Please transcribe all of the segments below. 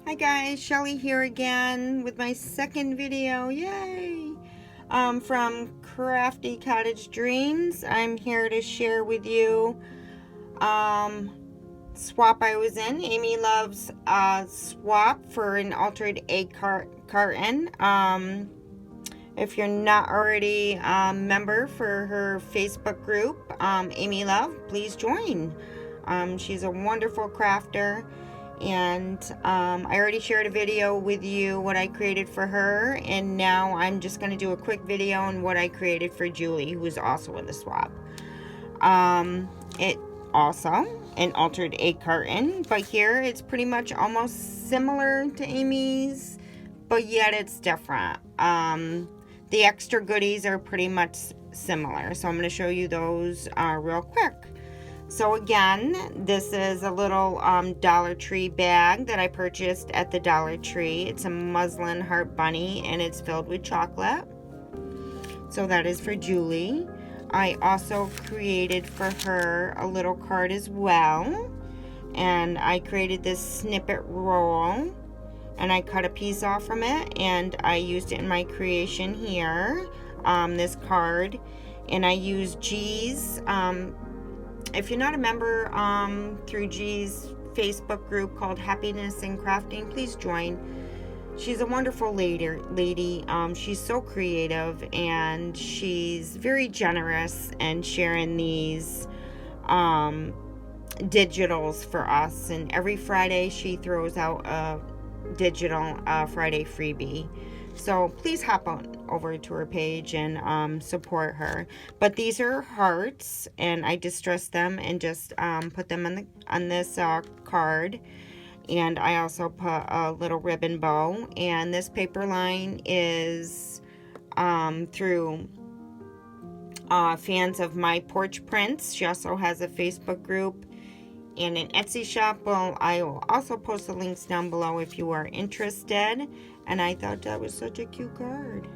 Hi guys, Shelly here again with my second video, yay! From Crafty Cottage Dreams. I'm here to share with you swap I was in. Amy loves swap for an altered egg carton. If you're not already a member for her Facebook group, Amy Love, please join. She's a wonderful crafter. And I already shared a video with you what I created for her, and now I'm just going to do a quick video on what I created for Julie, who is also in the swap. It also an altered egg carton, but here it's pretty much almost similar to Amy's, but yet it's different. The extra goodies are pretty much similar, so I'm going to show you those real quick. So again, this is a little Dollar Tree bag that I purchased at the Dollar Tree. It's a muslin heart bunny and it's filled with chocolate. So that is for Julie. I also created for her a little card as well. And I created this snippet roll. And I cut a piece off from it and I used it in my creation here. This card. And I used G's. If you're not a member through G's Facebook group called Happiness in Crafting, please join. She's a wonderful lady. She's so creative and she's very generous and sharing these digitals for us. And every Friday she throws out a digital Friday freebie. So please hop on over to her page and support her. But these are hearts, and I distressed them and just put them on this card. And I also put a little ribbon bow. And this paper line is through fans of My Porch Prints. She also has a Facebook group and an Etsy shop. Well, I will also post the links down below if you are interested. And I thought that was such a cute card.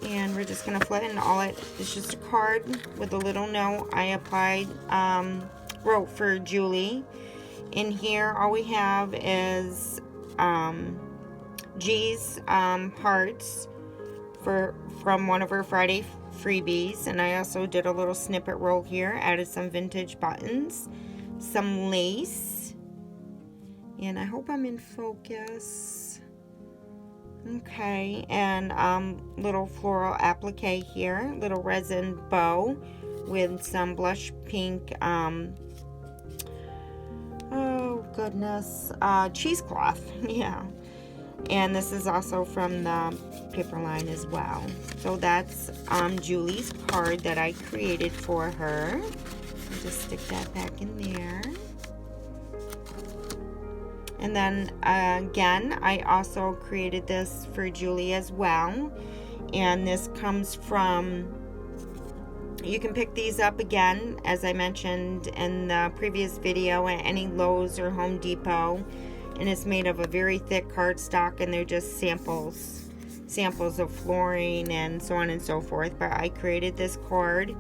And we're just going to flip it, and all it's just a card with a little note I applied, wrote for Julie. In here, all we have is G's hearts from one of her Friday freebies. And I also did a little snippet roll here, added some vintage buttons, some lace, and I hope I'm in focus. Okay, and little floral applique here, little resin bow with some blush pink, oh goodness, cheesecloth, yeah. And this is also from the paper line as well. So that's Julie's card that I created for her. I'll just stick that back in there. And then again, I also created this for Julie as well. And this comes from, you can pick these up again, as I mentioned in the previous video, at any Lowe's or Home Depot. And it's made of a very thick cardstock, and they're just samples of flooring and so on and so forth. But I created this card,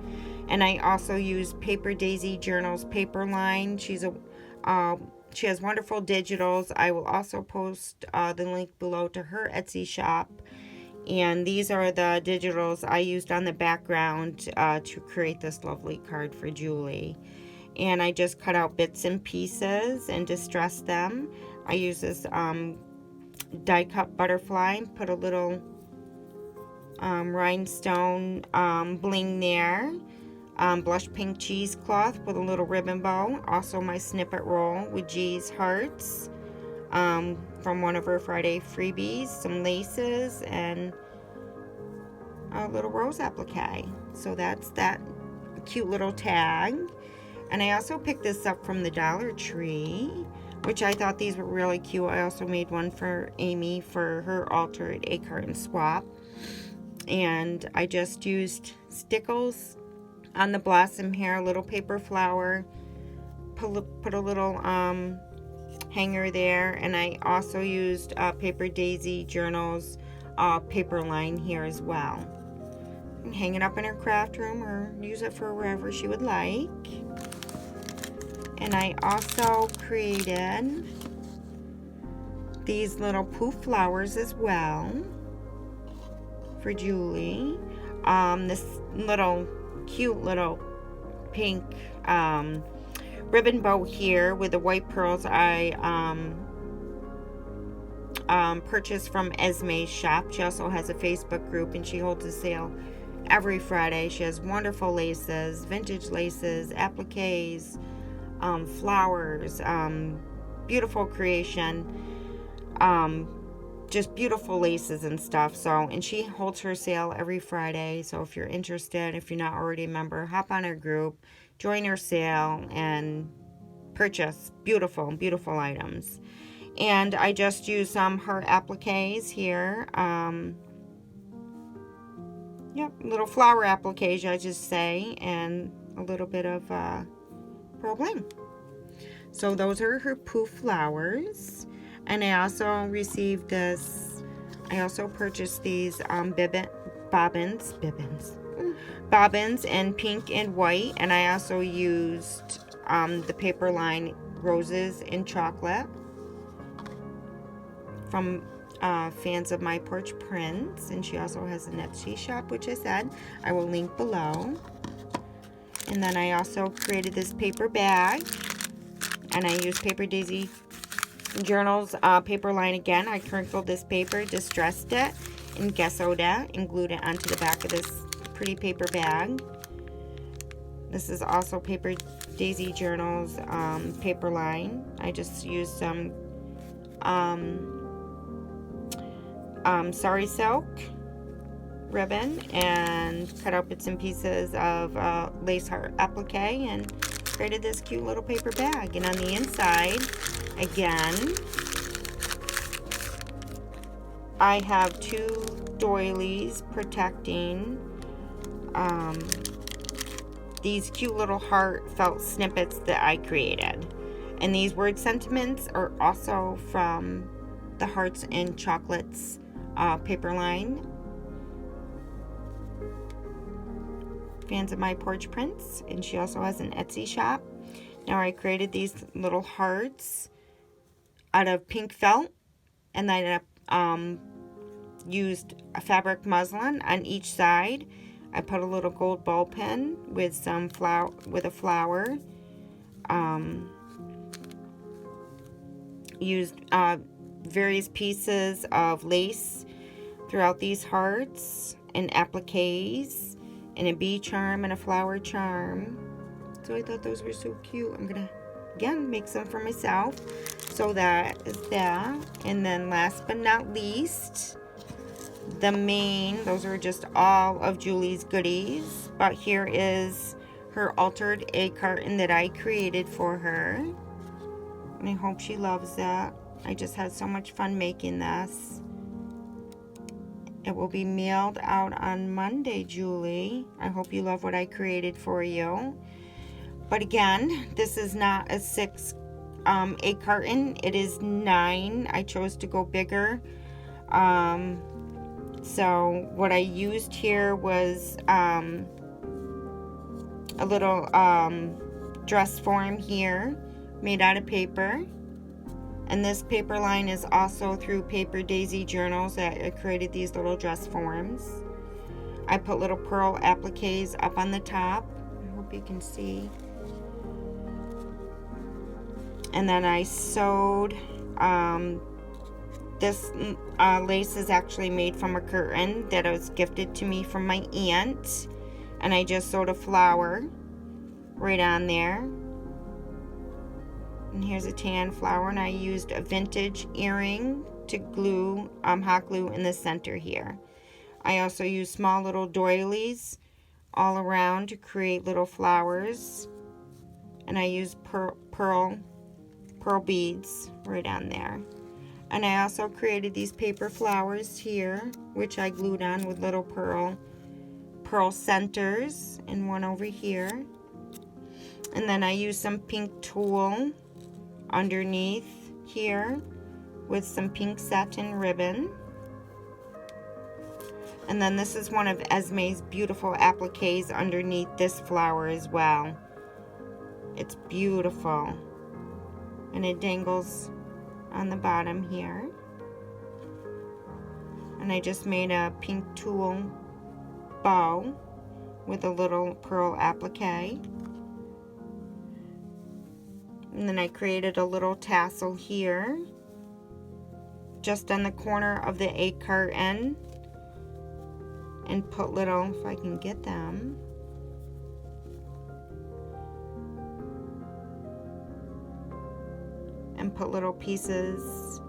and I also used Paper Daisy Journals paper line. She has wonderful digitals. I will also post the link below to her Etsy shop. And these are the digitals I used on the background to create this lovely card for Julie. And I just cut out bits and pieces and distressed them. I use this die cut butterfly, put a little rhinestone bling there. Blush pink cheesecloth with a little ribbon bow. Also my snippet roll with G's hearts from one of her Friday freebies. Some laces and a little rose applique. So that's that cute little tag. And I also picked this up from the Dollar Tree, which I thought these were really cute. I also made one for Amy for her altered egg carton swap. And I just used stickles on the blossom here, a little paper flower, put a little hanger there, and I also used Paper Daisy Journals paper line here as well. You can hang it up in her craft room or use it for wherever she would like. And I also created these little poof flowers as well for Julie. This little cute little pink ribbon bow here with the white pearls I purchased from Esme's shop. She also has a Facebook group and she holds a sale every Friday. She has wonderful laces, vintage laces, appliques, flowers, beautiful creation, just beautiful laces and stuff. So, and she holds her sale every Friday. So if you're interested, if you're not already a member, hop on her group, join her sale, and purchase beautiful, beautiful items. And I just used some her appliques here. Yep, little flower appliques, I just say, and a little bit of pearl bling. So those are her poof flowers. And I also received this, I also purchased these bobbins in pink and white. And I also used the paper line roses in chocolate from fans of My Porch Prints. And she also has an Etsy shop, which I said I will link below. And then I also created this paper bag, and I used Paper Daisy Journals paper line again. I crinkled this paper, distressed it, and gessoed it, and glued it onto the back of this pretty paper bag. This is also Paper Daisy Journals paper line. I just used some sari silk ribbon and cut out bits and pieces of lace heart applique and created this cute little paper bag. And on the inside, again, I have two doilies protecting these cute little heartfelt snippets that I created. And these word sentiments are also from the Hearts and Chocolates paper line. Fans of My Porch Prints, and she also has an Etsy shop. Now I created these little hearts out of pink felt, and then I used a fabric muslin on each side. I put a little gold ball pin with some flower, used various pieces of lace throughout these hearts and appliques, and a bee charm and a flower charm. So I thought those were so cute. I'm gonna again make some for myself. So that is that. And then last but not least, the main, those are just all of Julie's goodies, but here is her altered egg carton that I created for her, and I hope she loves that. I just had so much fun making this. It will be mailed out on Monday, Julie. I hope you love what I created for you. But again, this is not a 6 egg carton. It is 9. I chose to go bigger. So what I used here was a little dress form here made out of paper. And this paper line is also through Paper Daisy Journals that I created these little dress forms. I put little pearl appliques up on the top. I hope you can see. And then I sewed, this lace is actually made from a curtain that was gifted to me from my aunt. And I just sewed a flower right on there. And here's a tan flower, and I used a vintage earring to glue, hot glue in the center here. I also used small little doilies all around to create little flowers. And I used pearl beads right on there. And I also created these paper flowers here, which I glued on with little pearl centers, and one over here. And then I used some pink tulle underneath here with some pink satin ribbon. And then this is one of Esme's beautiful appliques underneath this flower as well. It's beautiful, and it dangles on the bottom here. And I just made a pink tulle bow with a little pearl applique. And then I created a little tassel here, just on the corner of the egg carton, and put little, if I can get them, and put little pieces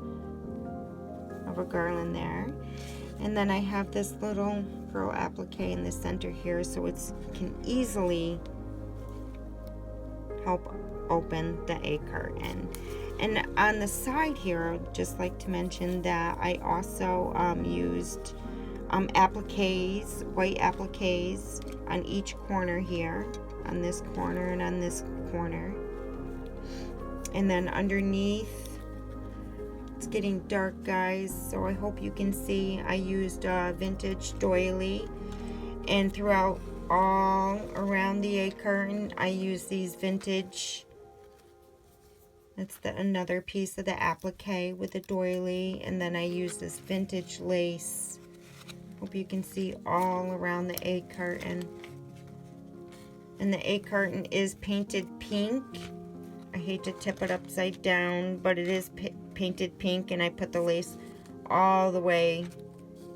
of a garland there. And then I have this little pearl applique in the center here, so it can easily help open the egg carton. And on the side here, I'd just like to mention that I also used appliques, white appliques on each corner here, on this corner and on this corner. And then underneath, it's getting dark, guys, so I hope you can see, I used vintage doily, and throughout all around the egg carton I used these vintage. That's another piece of the applique with the doily, and then I used this vintage lace. Hope you can see all around the egg carton. And the egg carton is painted pink. I hate to tip it upside down, but it is painted pink, and I put the lace all the way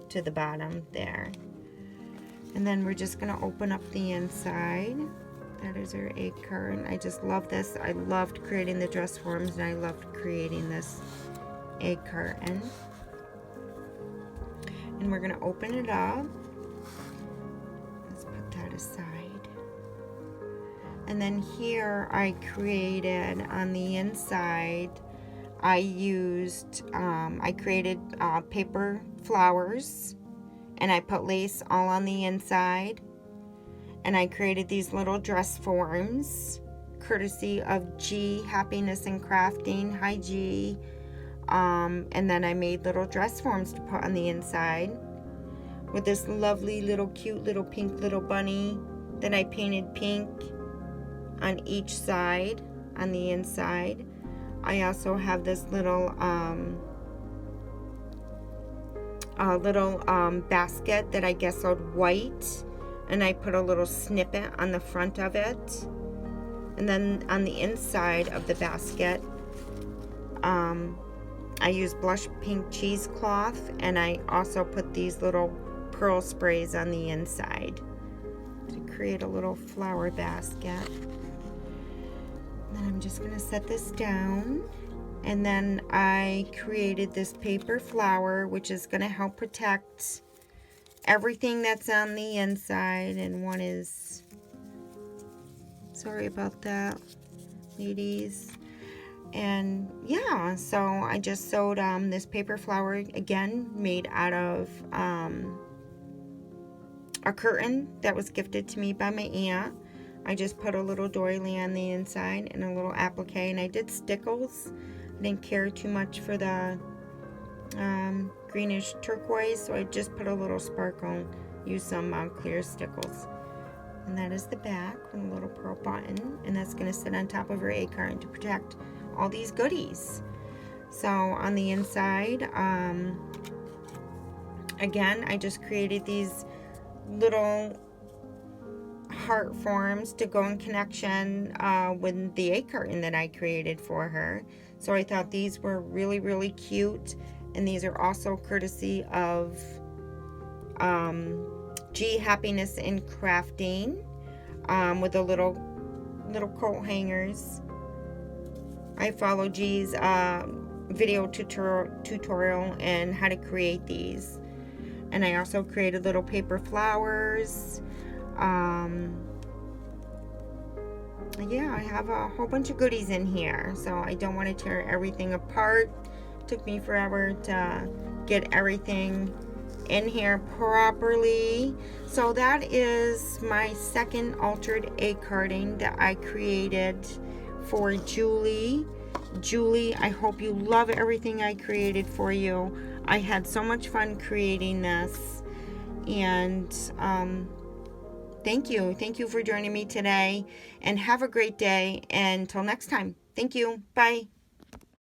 to the bottom there. And then we're just going to open up the inside. That is our egg carton. I just love this. I loved creating the dress forms, and I loved creating this egg carton. And we're going to open it up. Let's put that aside. And then here I created on the inside, I created paper flowers, and I put lace all on the inside. And I created these little dress forms, courtesy of G, Happiness and Crafting. Hi, G. And then I made little dress forms to put on the inside with this lovely little cute little pink little bunny that I painted pink on each side, on the inside. I also have this little basket that I gessoed white, and I put a little snippet on the front of it. And then on the inside of the basket, I used blush pink cheesecloth, and I also put these little pearl sprays on the inside to create a little flower basket. And then I'm just going to set this down. And then I created this paper flower, which is going to help protect everything that's on the inside. And one is, sorry about that, ladies. And yeah, so I just sewed this paper flower, again made out of a curtain that was gifted to me by my aunt. I just put a little doily on the inside and a little applique, and I did stickles. I didn't care too much for the greenish turquoise, so I just put a little sparkle, used some clear stickles. And that is the back with a little pearl button, and that's going to sit on top of her egg carton to protect all these goodies. So on the inside, again, I just created these little heart forms to go in connection with the egg carton that I created for her. So I thought these were really, really cute, and these are also courtesy of G, Happiness and Crafting, with the little coat hangers. I follow G's video tutorial and how to create these. And I also created little paper flowers. Yeah, I have a whole bunch of goodies in here, so I don't want to tear everything apart. It took me forever to get everything in here properly. So that is my second altered egg carton that I created for Julie. Julie, I hope you love everything I created for you. I had so much fun creating this, and thank you for joining me today, and have a great day. And until next time, thank you. Bye.